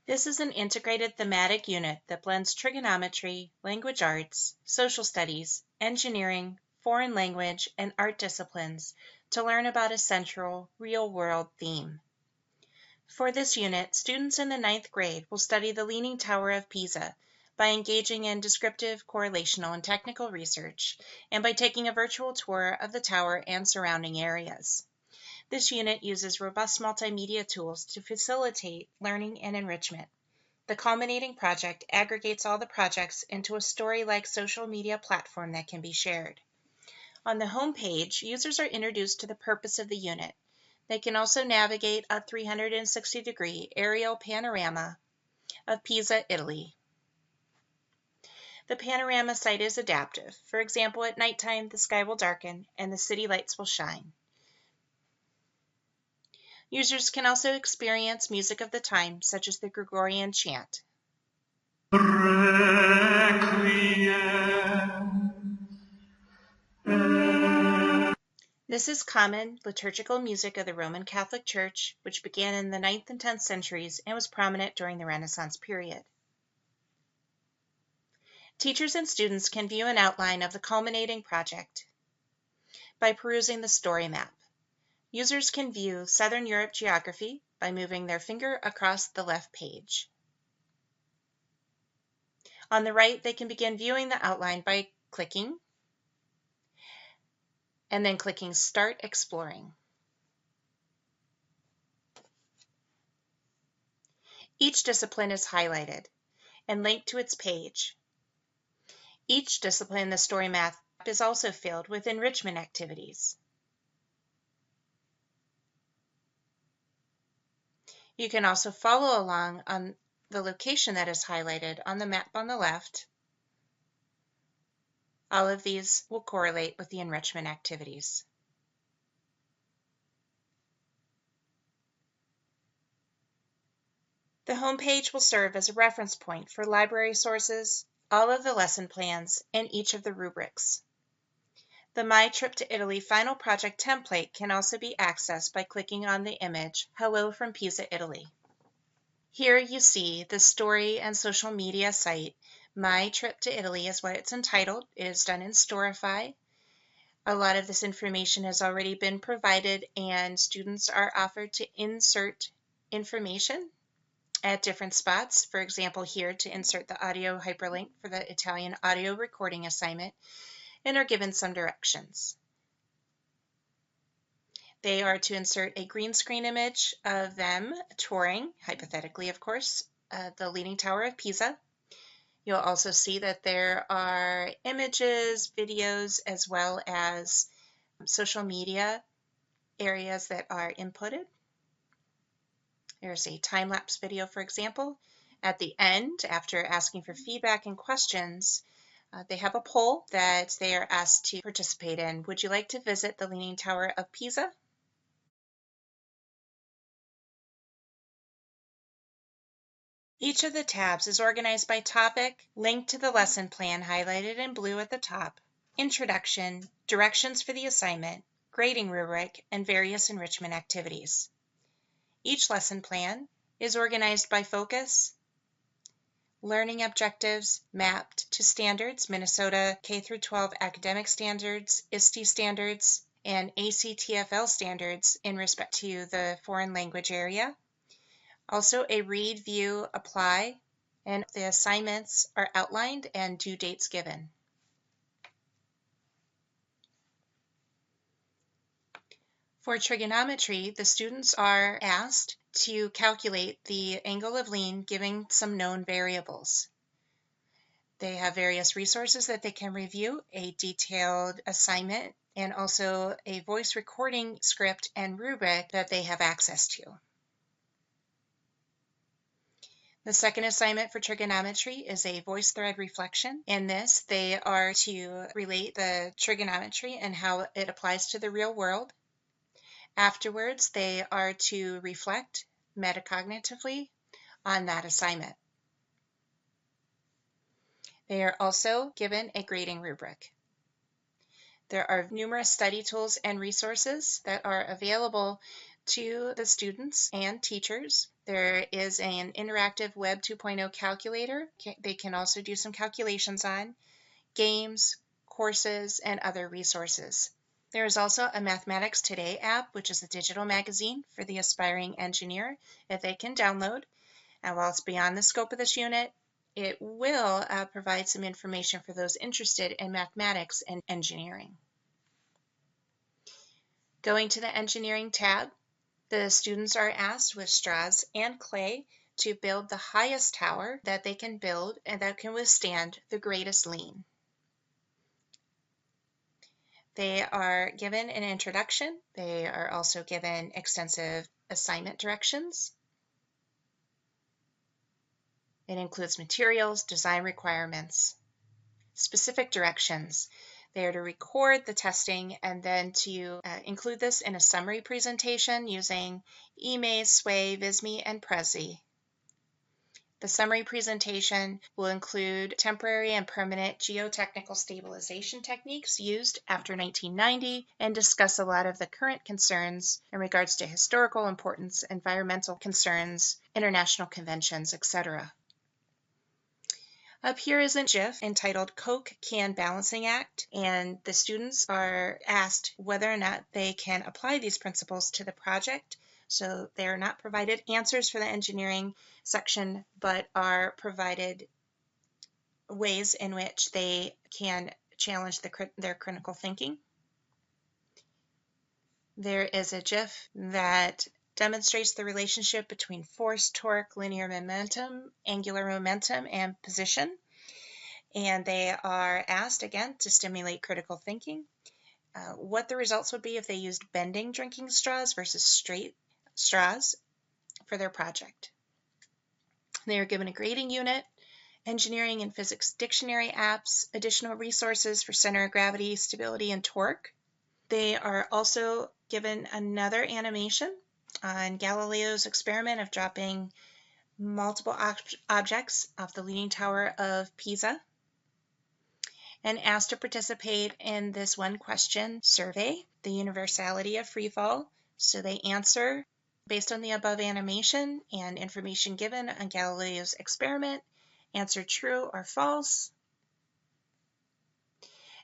This is an integrated thematic unit that blends trigonometry, language arts, social studies, engineering, foreign language, and art disciplines to learn about a central, real-world theme. For this unit, students in the 9th grade will study the Leaning Tower of Pisa by engaging in descriptive, correlational, and technical research, and by taking a virtual tour of the tower and surrounding areas. This unit uses robust multimedia tools to facilitate learning and enrichment. The culminating project aggregates all the projects into a story-like social media platform that can be shared. On the home page, users are introduced to the purpose of the unit. They can also navigate a 360-degree aerial panorama of Pisa, Italy. The panorama site is adaptive. For example, at nighttime, the sky will darken and the city lights will shine. Users can also experience music of the time, such as the Gregorian chant. This is common liturgical music of the Roman Catholic Church, which began in the 9th and 10th centuries and was prominent during the Renaissance period. Teachers and students can view an outline of the culminating project by perusing the story map. Users can view Southern Europe geography by moving their finger across the left page. On the right, they can begin viewing the outline by clicking and then clicking Start Exploring. Each discipline is highlighted and linked to its page. Each discipline in the story map is also filled with enrichment activities. You can also follow along on the location that is highlighted on the map on the left. All of these will correlate with the enrichment activities. The home page will serve as a reference point for library sources, all of the lesson plans, and each of the rubrics. The My Trip to Italy final project template can also be accessed by clicking on the image, Hello from Pisa, Italy. Here you see the story and social media site. My Trip to Italy is what it's entitled. It is done in Storify. A lot of this information has already been provided, and students are offered to insert information at different spots. For example, here to insert the audio hyperlink for the Italian audio recording assignment, and are given some directions. They are to insert a green screen image of them touring, hypothetically of course, the Leaning Tower of Pisa. You'll also see that there are images, videos, as well as social media areas that are inputted. There's a time-lapse video, for example. At the end, after asking for feedback and questions, they have a poll that they are asked to participate in. Would you like to visit the Leaning Tower of Pisa? Each of the tabs is organized by topic, linked to the lesson plan highlighted in blue at the top, introduction, directions for the assignment, grading rubric, and various enrichment activities. Each lesson plan is organized by focus, learning objectives mapped to standards, Minnesota K-12 academic standards, ISTE standards, and ACTFL standards in respect to the foreign language area. Also a read, view, apply, and the assignments are outlined and due dates given. For trigonometry, the students are asked to calculate the angle of lean given some known variables. They have various resources that they can review, a detailed assignment, and also a voice recording script and rubric that they have access to. The second assignment for trigonometry is a voice thread reflection. In this, they are to relate the trigonometry and how it applies to the real world. Afterwards, they are to reflect metacognitively on that assignment. They are also given a grading rubric. There are numerous study tools and resources that are available to the students and teachers. There is an interactive Web 2.0 calculator they can also do some calculations on, games, courses, and other resources. There is also a Mathematics Today app, which is a digital magazine for the aspiring engineer that they can download. And while it's beyond the scope of this unit, it will provide some information for those interested in mathematics and engineering. Going to the engineering tab, the students are asked with straws and clay to build the highest tower that they can build and that can withstand the greatest lean. They are given an introduction. They are also given extensive assignment directions. It includes materials, design requirements, specific directions. They are to record the testing and then to include this in a summary presentation using eMaze, Sway, Visme, and Prezi. The summary presentation will include temporary and permanent geotechnical stabilization techniques used after 1990 and discuss a lot of the current concerns in regards to historical importance, environmental concerns, international conventions, etc. Up here is a GIF entitled Coke Can Balancing Act, and the students are asked whether or not they can apply these principles to the project. So they are not provided answers for the engineering section, but are provided ways in which they can challenge their critical thinking. There is a GIF that demonstrates the relationship between force, torque, linear momentum, angular momentum, and position. And they are asked again to stimulate critical thinking, what the results would be if they used bending drinking straws versus straight straws for their project. They are given a grading unit, engineering and physics dictionary apps, additional resources for center of gravity, stability, and torque. They are also given another animation on Galileo's experiment of dropping multiple objects off the Leaning Tower of Pisa, and asked to participate in this one question survey, the universality of freefall. So they answer based on the above animation and information given on Galileo's experiment, answer true or false,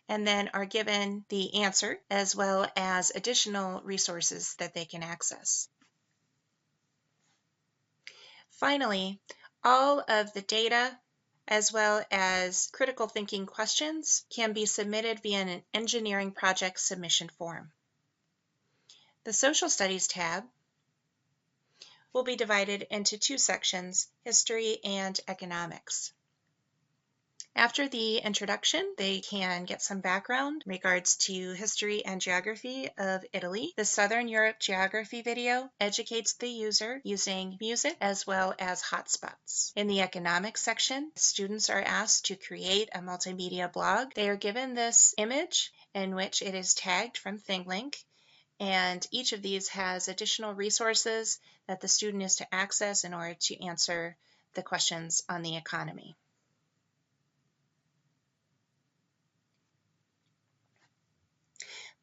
and then are given the answer as well as additional resources that they can access. Finally, all of the data as well as critical thinking questions can be submitted via an engineering project submission form. The Social Studies tab will be divided into two sections, History and Economics. After the introduction, they can get some background in regards to history and geography of Italy. The Southern Europe geography video educates the user using music as well as hotspots. In the economics section, students are asked to create a multimedia blog. They are given this image in which it is tagged from ThingLink, and each of these has additional resources that the student is to access in order to answer the questions on the economy.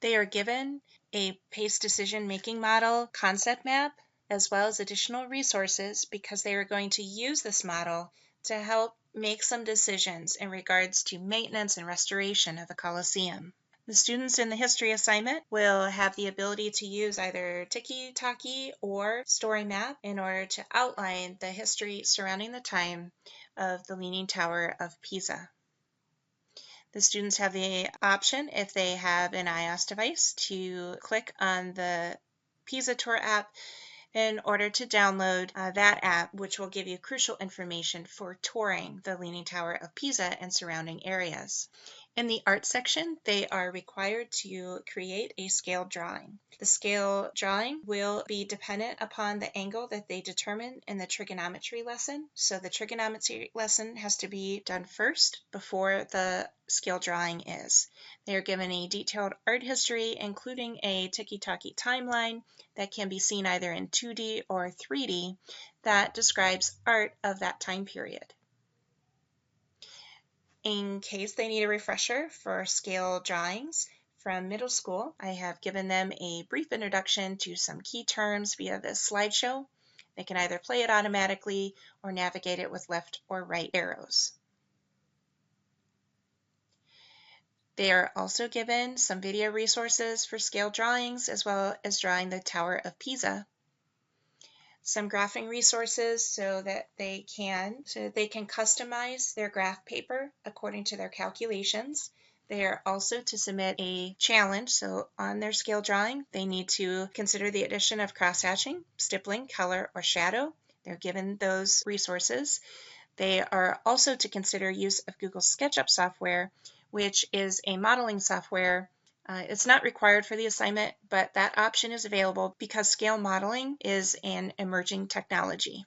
They are given a PACE decision-making model concept map, as well as additional resources, because they are going to use this model to help make some decisions in regards to maintenance and restoration of the Colosseum. The students in the history assignment will have the ability to use either tiki-taki or story map in order to outline the history surrounding the time of the Leaning Tower of Pisa. The students have the option, if they have an iOS device, to click on the Pisa Tour app in order to download that app, which will give you crucial information for touring the Leaning Tower of Pisa and surrounding areas. In the art section, they are required to create a scale drawing. The scale drawing will be dependent upon the angle that they determine in the trigonometry lesson. So the trigonometry lesson has to be done first before the scale drawing is. They are given a detailed art history, including a tiki-taki timeline that can be seen either in 2D or 3D that describes art of that time period. In case they need a refresher for scale drawings from middle school, I have given them a brief introduction to some key terms via this slideshow. They can either play it automatically or navigate it with left or right arrows. They are also given some video resources for scale drawings as well as drawing the Tower of Pisa. Some graphing resources so that they can customize their graph paper according to their calculations. They are also to submit a challenge, so on their scale drawing they need to consider the addition of cross-hatching, stippling, color, or shadow. They're given those resources. They are also to consider use of Google SketchUp software, which is a modeling software. It's not required for the assignment, but that option is available because scale modeling is an emerging technology.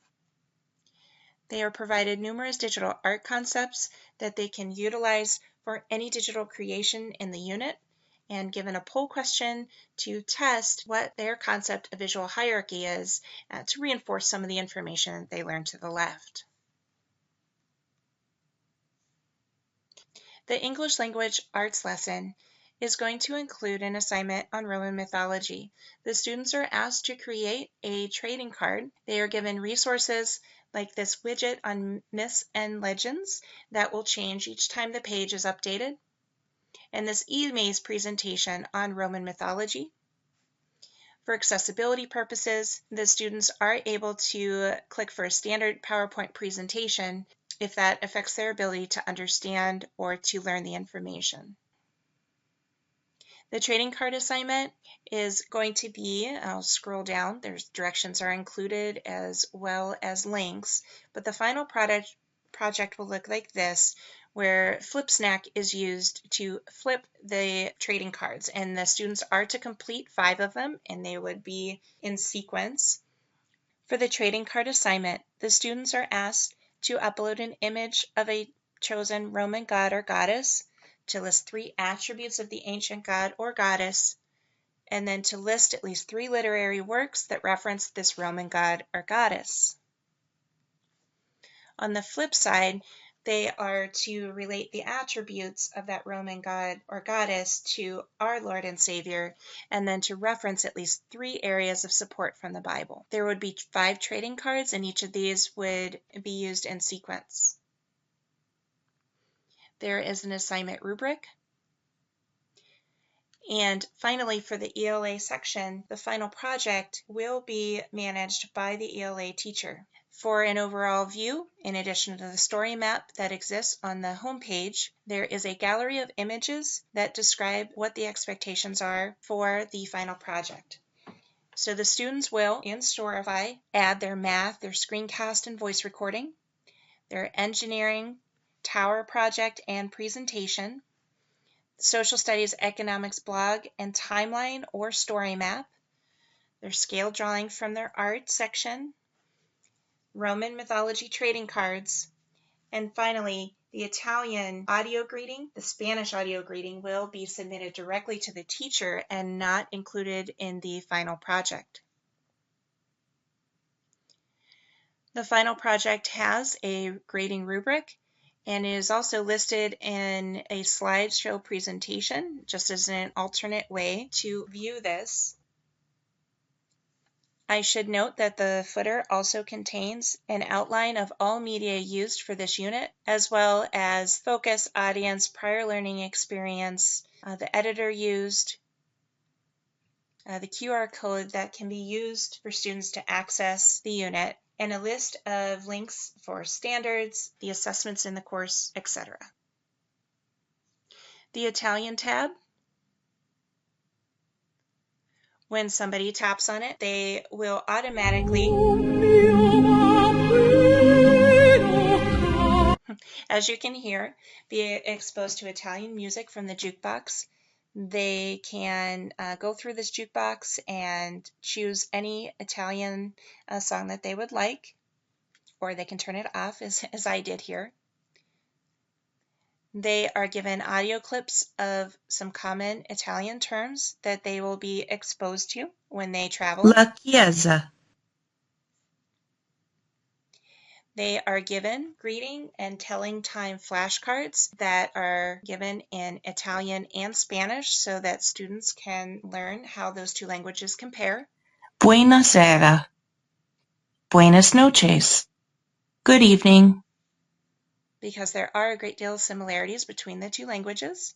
They are provided numerous digital art concepts that they can utilize for any digital creation in the unit, and given a poll question to test what their concept of visual hierarchy is to reinforce some of the information they learned to the left. The English language arts lesson is going to include an assignment on Roman mythology. The students are asked to create a trading card. They are given resources like this widget on myths and legends that will change each time the page is updated, and this e-maze presentation on Roman mythology. For accessibility purposes, the students are able to click for a standard PowerPoint presentation if that affects their ability to understand or to learn the information. The trading card assignment is going to be, I'll scroll down, directions are included as well as links, but the final project will look like this, where Flip Snack is used to flip the trading cards, and the students are to complete 5 of them, and they would be in sequence. For the trading card assignment, the students are asked to upload an image of a chosen Roman god or goddess, to list 3 attributes of the ancient god or goddess, and then to list at least 3 literary works that reference this Roman god or goddess. On the flip side, they are to relate the attributes of that Roman god or goddess to our Lord and Savior, and then to reference at least 3 areas of support from the Bible. There would be 5 trading cards, and each of these would be used in sequence. There is an assignment rubric. And finally, for the ELA section, the final project will be managed by the ELA teacher. For an overall view, in addition to the story map that exists on the home page, there is a gallery of images that describe what the expectations are for the final project. So the students will, in Storify, add their math, their screencast and voice recording, their engineering, tower project and presentation, social studies, economics blog and timeline or story map, their scale drawing from their art section, Roman mythology trading cards, and finally, the Italian audio greeting, the Spanish audio greeting will be submitted directly to the teacher and not included in the final project. The final project has a grading rubric and is also listed in a slideshow presentation, just as an alternate way to view this. I should note that the footer also contains an outline of all media used for this unit, as well as focus, audience, prior learning experience, the editor used, the QR code that can be used for students to access the unit, and a list of links for standards, the assessments in the course, etc. The Italian tab, when somebody taps on it, they will automatically, as you can hear, be exposed to Italian music from the jukebox. They can go through this jukebox and choose any Italian song that they would like, or they can turn it off as I did here. They are given audio clips of some common Italian terms that they will be exposed to when they travel. La Chiesa. They are given greeting and telling time flashcards that are given in Italian and Spanish so that students can learn how those 2 languages compare. Buonasera. Buenas noches. Good evening. Because there are a great deal of similarities between the two languages.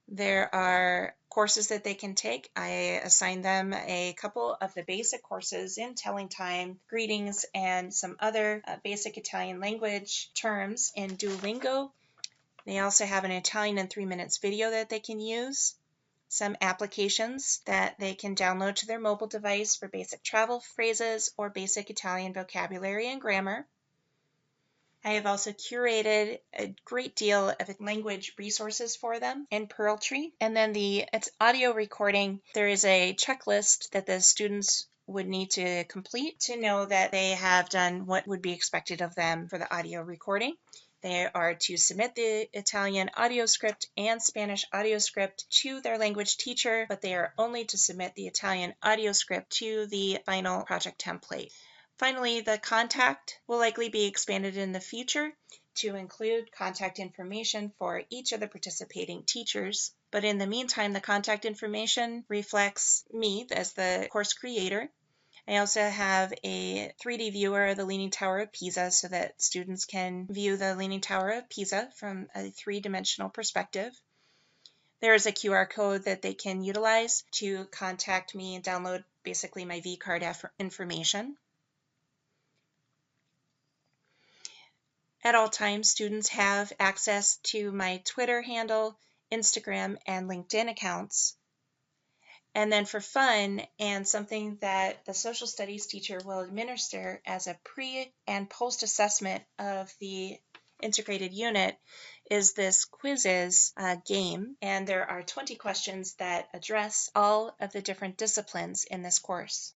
There are courses that they can take. I assigned them a couple of the basic courses in telling time, greetings, and some other basic Italian language terms in Duolingo. They also have an Italian in 3 minutes video that they can use, some applications that they can download to their mobile device for basic travel phrases or basic Italian vocabulary and grammar. I have also curated a great deal of language resources for them in Pearltree. And then it's audio recording. There is a checklist that the students would need to complete to know that they have done what would be expected of them for the audio recording. They are to submit the Italian audio script and Spanish audio script to their language teacher, but they are only to submit the Italian audio script to the final project template. Finally, the contact will likely be expanded in the future to include contact information for each of the participating teachers. But in the meantime, the contact information reflects me as the course creator. I also have a 3D viewer of the Leaning Tower of Pisa so that students can view the Leaning Tower of Pisa from a three-dimensional perspective. There is a QR code that they can utilize to contact me and download basically my V-card information. At all times, students have access to my Twitter handle, Instagram, and LinkedIn accounts. And then for fun and something that the social studies teacher will administer as a pre and post assessment of the integrated unit is this quizzes game. And there are 20 questions that address all of the different disciplines in this course.